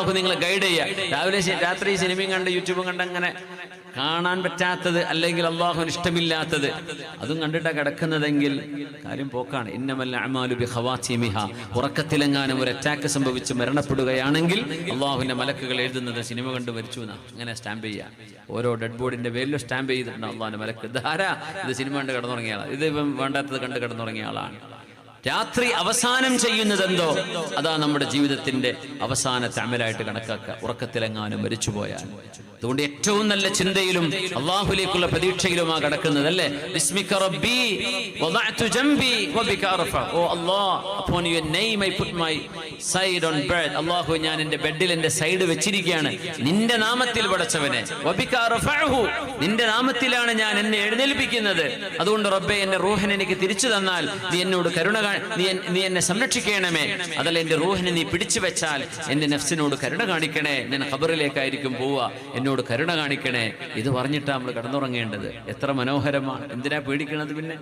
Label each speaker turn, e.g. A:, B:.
A: അള്ളാഹു നിങ്ങളെ ഗൈഡ് ചെയ്യുക. രാവിലെ രാത്രി സിനിമയും കണ്ട് യൂട്യൂബും കണ്ട് അങ്ങനെ കാണാൻ പറ്റാത്തത്, അല്ലെങ്കിൽ അള്ളാഹുവിന് ഇഷ്ടമില്ലാത്തത് അതും കണ്ടിട്ടാണ് കിടക്കുന്നതെങ്കിൽ കാര്യം പോക്കാണ്. ഇന്നമൽ അഅ്മാലു ബിഖവാതിമിഹാ. ഉറക്കത്തിലെങ്ങാനും ഒരു അറ്റാക്ക് സംഭവിച്ച് മരണപ്പെടുകയാണെങ്കിൽ അള്ളാഹുവിന്റെ മലക്കുകൾ എഴുതുന്നത് സിനിമ കണ്ട് മരിച്ചു എന്നാ. അങ്ങനെ സ്റ്റാമ്പ് ചെയ്യുക. ഓരോ ഡെഡ് ബോഡിന്റെ പേരിലും സ്റ്റാമ്പ് ചെയ്തിട്ടുണ്ട് അള്ളാഹുവിന്റെ മലക്ക്. ധാരാ ഇത് സിനിമ കണ്ട് കിടന്നുറങ്ങിയ ആളാണ്, ഇത് ഇപ്പം വേണ്ടാത്തത് കണ്ട് കിടന്നുറങ്ങിയ ആളാണ്. രാത്രി അവസാനം ചെയ്യുന്നത് എന്തോ അതാ നമ്മുടെ ജീവിതത്തിന്റെ അവസാനത്തെ അമലായിട്ട് കണക്കാക്കുക, ഉറക്കത്തിലെങ്ങാനും മരിച്ചുപോയാൽ. അതുകൊണ്ട് ഏറ്റവും നല്ല ചിന്തയിലും അള്ളാഹുലേക്കുള്ള പ്രതീക്ഷയിലുമാ കിടക്കുന്നത് അല്ലേ. ബിസ്മിക റബ്ബി വദഅതു ജംബി വബിക അർഫ. ഓ അല്ലാഹ്, upon your name I put my side on bed. അല്ലാഹു, ഞാൻ എൻ്റെ ബെഡിൽ എൻ്റെ സൈഡ് വെച്ചിരിക്കുകയാണ് നിന്റെ നാമത്തിൽ പടച്ചവനെ. വബിക അർഫഉഹു, നിന്റെ നാമത്തിലാണ് ഞാൻ എന്നെ എഴുന്നേൽപ്പിക്കുന്നത്. അതുകൊണ്ട് റബ്ബേ, എൻ്റെ റൂഹിനെ എനിക്ക് തിരിച്ചു തന്നാൽ നീ എന്നോട് കരുണ, നീ എന്നെ സംരക്ഷിക്കണമേ. അതല്ല എൻ്റെ റൂഹിനെ നീ പിടിച്ചു വെച്ചാൽ എൻ്റെ നഫ്സിനോട് കരുണ കാണിക്കണേ. ഞാൻ ഖബറിലേക്കായിരിക്കും പോവുക, എന്നോട് കരുണ കാണിക്കണേ. ഇത് പറഞ്ഞിട്ടാണ് നമ്മൾ കിടന്നുറങ്ങേണ്ടത്. എത്ര മനോഹരമാണ്. എന്തിനാ പേടിക്കണത് പിന്നെ?